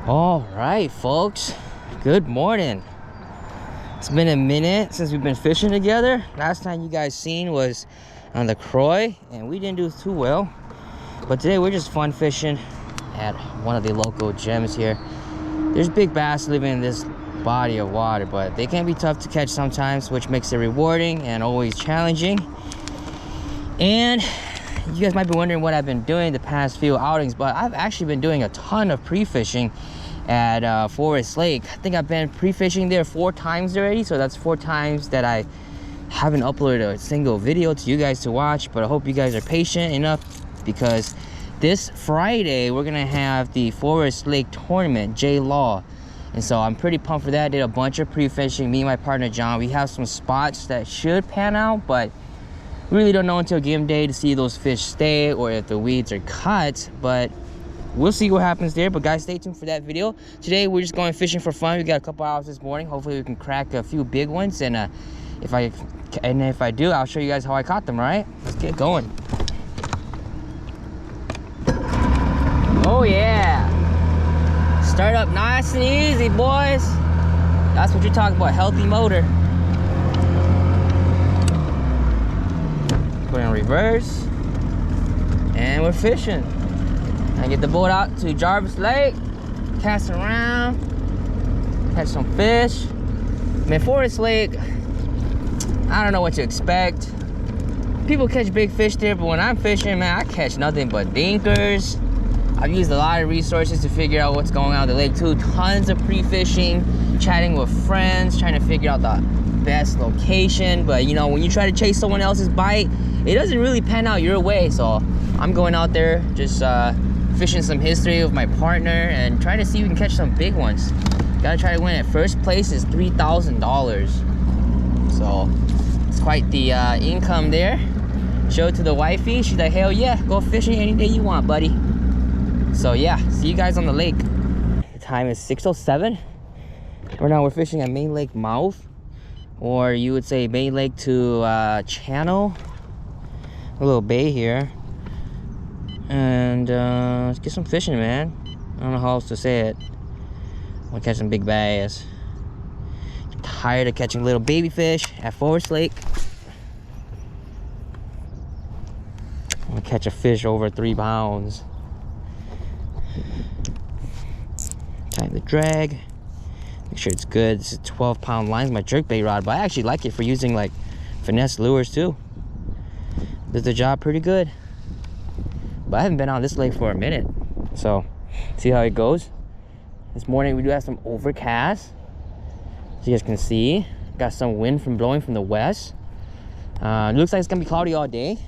All right, folks, good morning. It's been a minute since we've been fishing together. Last time you guys seen was on the Croy, and we didn't do too well. But today we're just fun fishing at one of the local gyms here. There's big bass living in this body of water, but they can be tough to catch sometimes, which makes it rewarding and always challenging. And you guys might be wondering what I've been doing the past few outings, but I've actually been doing a ton of pre-fishing at Forest Lake. I think I've been pre-fishing there 4 times already, so that's 4 times that I haven't uploaded a single video to you guys to watch. But I hope you guys are patient enough, because this Friday we're gonna have the Forest Lake tournament, J-Law, and so I'm pretty pumped for that. I did a bunch of pre-fishing. Me and my partner John, we have some spots that should pan out, but really don't know until game day to see if those fish stay or if the weeds are cut. But we'll see what happens there. But guys, stay tuned for that video. Today we're just going fishing for fun. We got a couple hours this morning. Hopefully we can crack a few big ones, and if I do, I'll show you guys how I caught them. All right, let's get going. Oh yeah, start up nice and easy, boys. That's what you're talking about, healthy motor. Put in reverse, and we're fishing. I get the boat out to Jarvis Lake, cast around, catch some fish. Man, Forest Lake, I don't know what to expect. People catch big fish there, but when I'm fishing, man, I catch nothing but dinkers. I've used a lot of resources to figure out what's going on with the lake too. Tons of pre-fishing, chatting with friends, trying to figure out the best location. But you know, when you try to chase someone else's bite, it doesn't really pan out your way. So I'm going out there just fishing some history with my partner and trying to see if we can catch some big ones. Gotta try to win it. First place is $3,000, so it's quite the income there. Show it to the wifey. She's like, hell yeah, go fishing any day you want, buddy. So yeah, see you guys on the lake. The time is 6:07. Right now we're fishing at Main Lake mouth, or you would say Main Lake to channel, a little bay here. And let's get some fishing, man. I don't know how else to say it. I want to catch some big bass. I'm tired of catching little baby fish at Forest Lake. I want to catch a fish over 3 pounds. Tighten the drag. Make sure it's good. This is 12-pound lines, my jerkbait rod, but I actually like it for using like finesse lures too. Does the job pretty good. But I haven't been on this lake for a minute, so see how it goes. This morning we do have some overcast, as you guys can see. Got some wind blowing from the west. It looks like it's gonna be cloudy all day,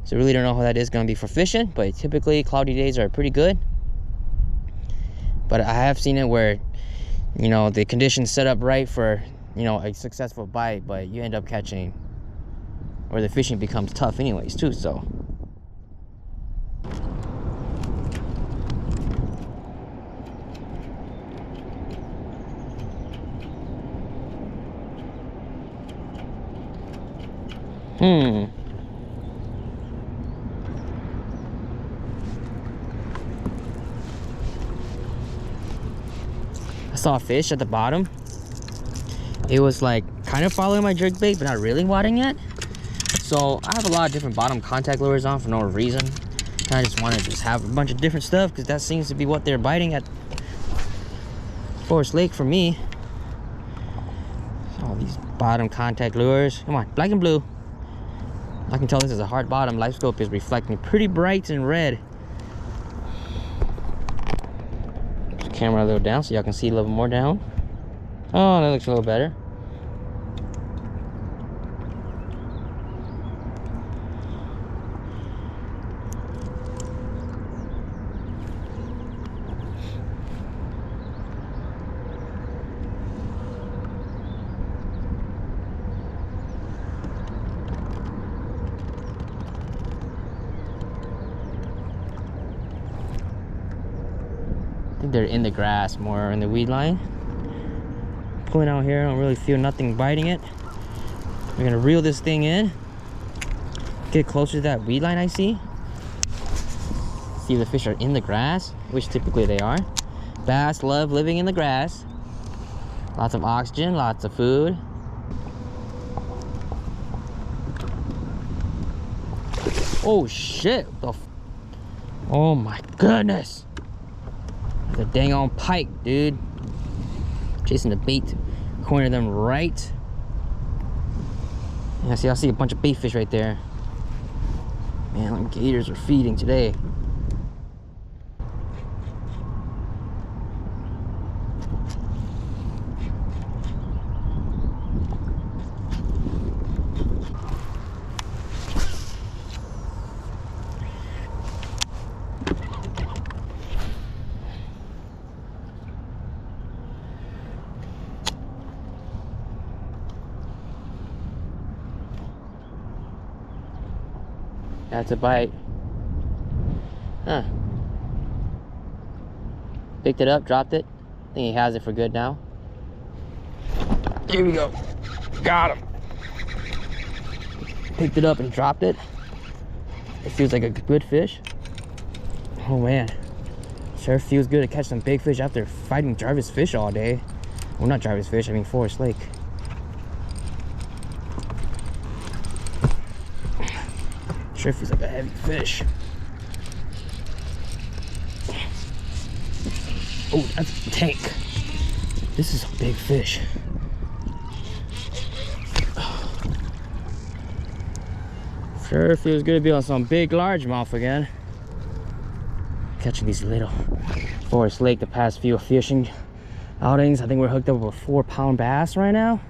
so really don't know how that is gonna be for fishing, but typically cloudy days are pretty good. But I have seen it where, you know, the conditions set up right for, you know, a successful bite, but you end up catching, or the fishing becomes tough anyways too. So I saw a fish at the bottom. It was like kind of following my jerkbait, but not really wanting it. So I have a lot of different bottom contact lures on for no reason. I just want to have a bunch of different stuff, because that seems to be what they're biting at Forest Lake for me. All these bottom contact lures. Come on, black and blue. I can tell this is a hard bottom. Light scope is reflecting pretty bright and red. Put the camera a little down so y'all can see a little more down. Oh, that looks a little better. I think they're in the grass more, in the weed line. Pulling out here, I don't really feel nothing biting it. We're gonna reel this thing in, get closer to that weed line I see. see if the fish are in the grass, which typically they are. Bass love living in the grass. Lots of oxygen, lots of food. Oh shit! Oh my goodness! The dang on pike, dude. Chasing the bait, corner them right. Yeah, see, I see a bunch of bait fish right there. Man, them gators are feeding today. That's a bite. Huh. Picked it up, dropped it. I think he has it for good now. Here we go. Got him. Picked it up and dropped it. It feels like a good fish. Oh man. Sure feels good to catch some big fish after fighting Jarvis fish all day. Well, not Jarvis fish, I mean Forest Lake. Sure feels like a heavy fish. Oh, that's a tank. This is a big fish. Sure feels good to be on some big largemouth again. Catching these little Forest Lake the past few fishing outings. I think we're hooked up with a 4-pound bass right now.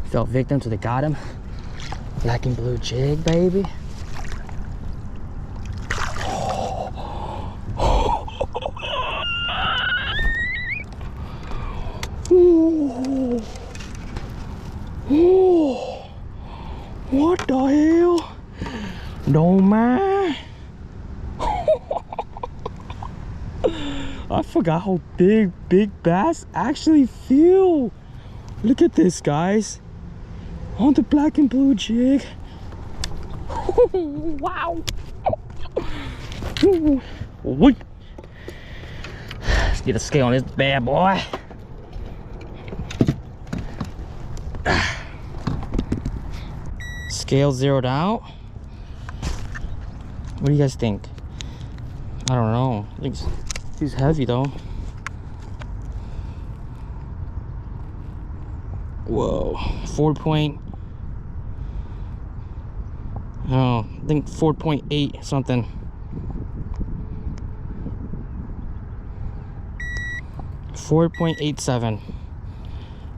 Fell victim to the got him. Black and blue jig, baby. Ooh. Ooh. What the hell? Don't mind. I forgot how big bass actually feel. Look at this, guys. On the black and blue jig. Wow. Let's get a scale on this bad boy. Scale zeroed out. What do you guys think? I don't know. I think he's heavy though. Whoa, 4.8 something. .87.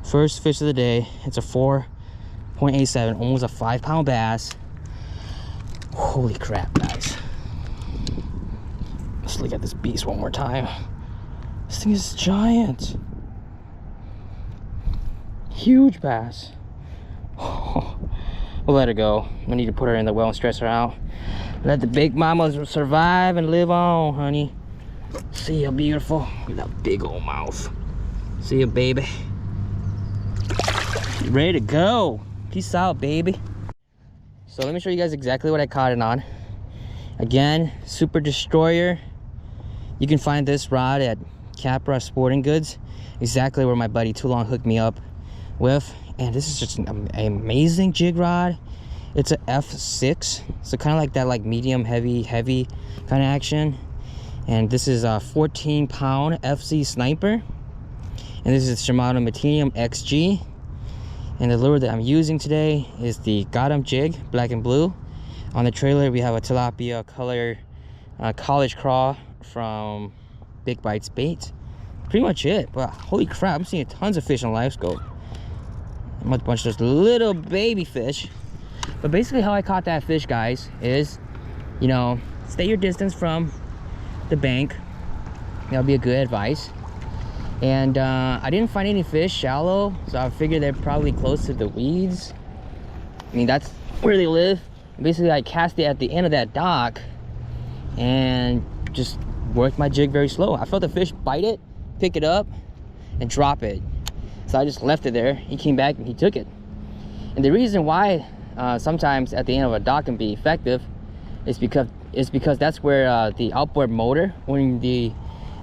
First fish of the day. It's a 4.87, almost a 5-pound bass. Holy crap, guys. Let's look at this beast one more time. This thing is giant. Huge bass. We'll let her go. We need to put her in the well and stress her out. Let the big mamas survive and live on, honey. See ya, beautiful. Look at that big old mouth. See ya, baby. Ready to go. Peace out, baby. So let me show you guys exactly what I caught it on. Again, Super Destroyer. You can find this rod at CAPRA'S Sporting Goods. Exactly where my buddy Too Long hooked me up with. And this is just an amazing jig rod. It's a F6, so kind of like that, like medium heavy kind of action. And this is a 14-pound FC Sniper, and this is Shimano Metinium XG. And the lure that I'm using today is the Got 'em jig, black and blue. On the trailer we have a tilapia color college craw from Big Bites Bait. Pretty much it. But holy crap, I'm seeing tons of fish on live scope. A bunch of those little baby fish. But basically how I caught that fish, guys, is, you know, stay your distance from the bank. That'll be a good advice. And I didn't find any fish shallow, so I figured they're probably close to the weeds. I mean, that's where they live. Basically I cast it at the end of that dock and just worked my jig very slow. I felt the fish bite it, pick it up, and drop it. So I just left it there. He came back and he took it. And the reason why sometimes at the end of a dock can be effective is because that's where the outboard motor, when the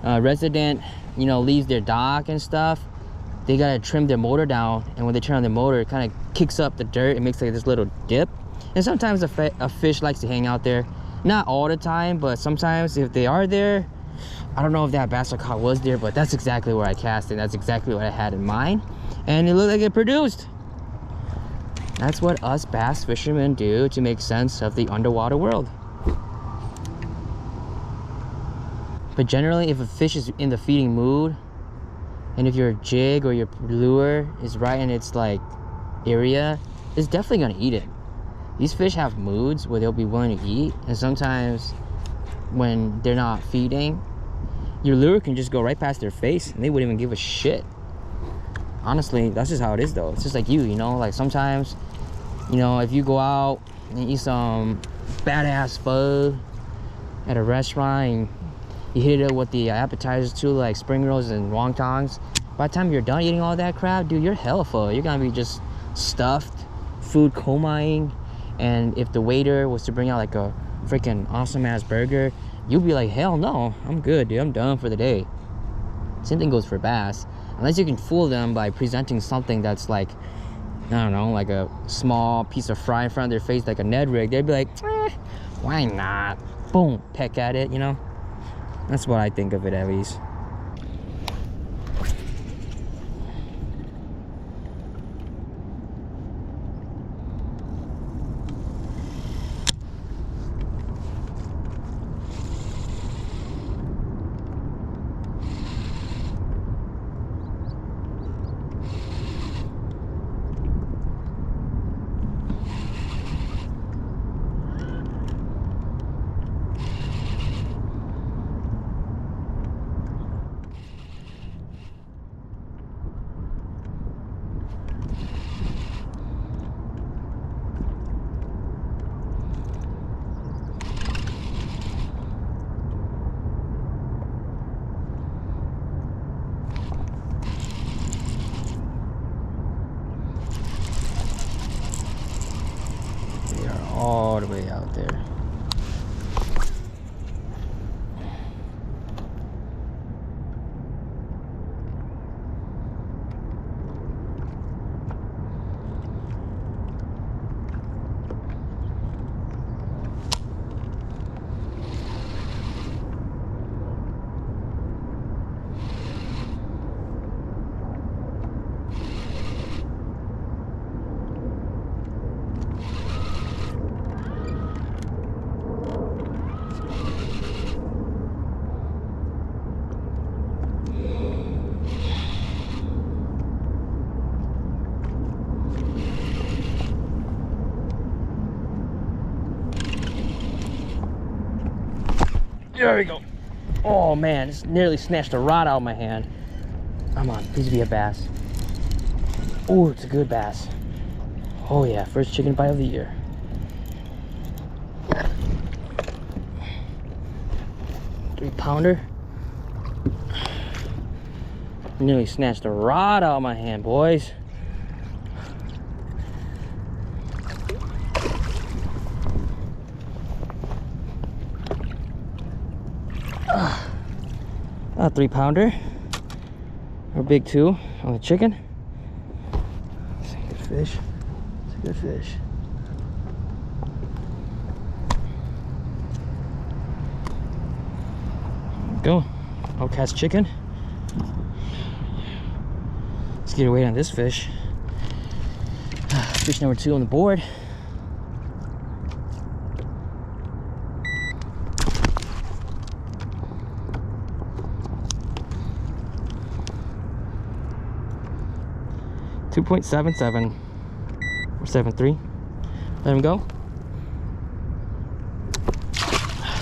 resident, you know, leaves their dock and stuff, they gotta trim their motor down, and when they turn on the motor, it kind of kicks up the dirt. It makes like this little dip, and sometimes a fish likes to hang out there. Not all the time, but sometimes if they are there, I don't know if that bass I caught was there, but that's exactly where I cast it. That's exactly what I had in mind, and it looked like it produced. That's what us bass fishermen do to make sense of the underwater world. But generally, if a fish is in the feeding mood, and if your jig or your lure is right in its like area, it's definitely gonna eat it. These fish have moods where they'll be willing to eat, and sometimes when they're not feeding, your lure can just go right past their face and they wouldn't even give a shit. Honestly, that's just how it is though. It's just like you know, like sometimes, you know, if you go out and eat some badass food at a restaurant and you hit it with the appetizers too, like spring rolls and wontons, by the time you're done eating all that crap, dude, you're hella full. You're gonna be just stuffed, food comaing, and if the waiter was to bring out like a freaking awesome ass burger, you'll be like, hell no, I'm good, dude, I'm done for the day. Same thing goes for bass. Unless you can fool them by presenting something that's like, I don't know, like a small piece of fry in front of their face, like a Ned rig, they'd be like, why not? Boom, peck at it, you know? That's what I think of it at least. All the way out there. There we go. Oh man, it's nearly snatched a rod out of my hand. Come on, please be a bass. Oh, it's a good bass. Oh yeah, first chicken bite of the year. Three-pounder. Nearly snatched a rod out of my hand, boys. A 3-pounder or big 2 on the chicken. It's a good fish. It's a good fish. Go. I'll cast chicken. Let's get a weight on this fish. Fish number 2 on the board. .77 or 7.3. Let him go.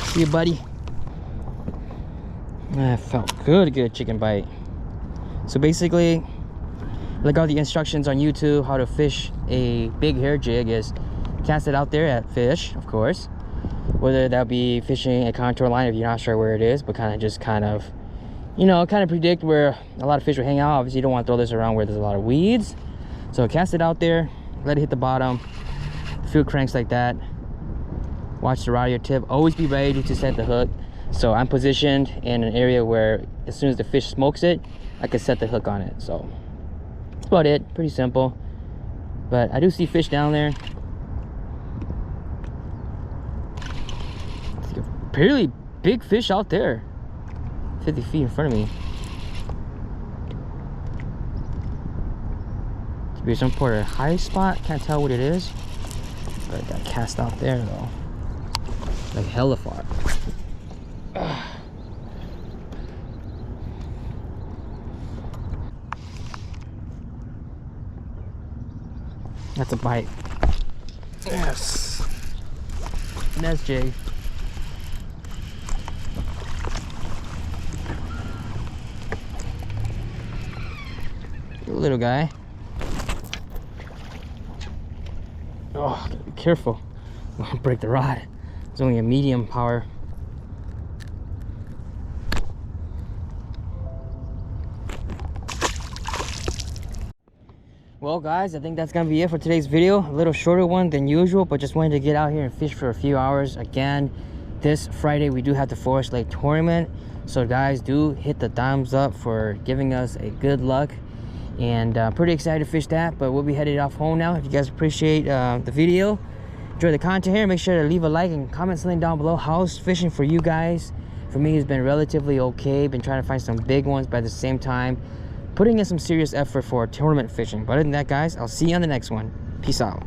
See you, buddy. That felt good chicken bite. So basically, like all the instructions on YouTube how to fish a big hair jig is cast it out there at fish, of course. Whether that be fishing a contour line if you're not sure where it is, but kind of you know, kind of predict where a lot of fish will hang out. Obviously you don't want to throw this around where there's a lot of weeds. So cast it out there let it hit the bottom, a few cranks like that. Watch the rod of your tip. Always be ready to set the hook. So I'm positioned in an area where as soon as the fish smokes it, I can set the hook on it. So that's about it. Pretty simple. But I do see fish down there. Fairly big fish out there. 50 feet in front of me. Could be some sort of high spot. Can't tell what it is. But it got cast out there though. Like hella far. That's a bite. Yes. And that's Jay. Little guy. Oh, gotta be careful. I'll break the rod. It's only a medium power. Well guys, I think that's gonna be it for today's video. A little shorter one than usual, but just wanted to get out here and fish for a few hours. Again, this Friday we do have the Forest Lake tournament, so guys, do hit the thumbs up for giving us a good luck, and pretty excited to fish that. But we'll be headed off home now. If you guys appreciate the video, enjoy the content here, make sure to leave a like and comment something down below. How's fishing for you guys? For me, it's been relatively okay. Been trying to find some big ones, but at the same time putting in some serious effort for tournament fishing. But other than that guys, I'll see you on the next one. Peace out.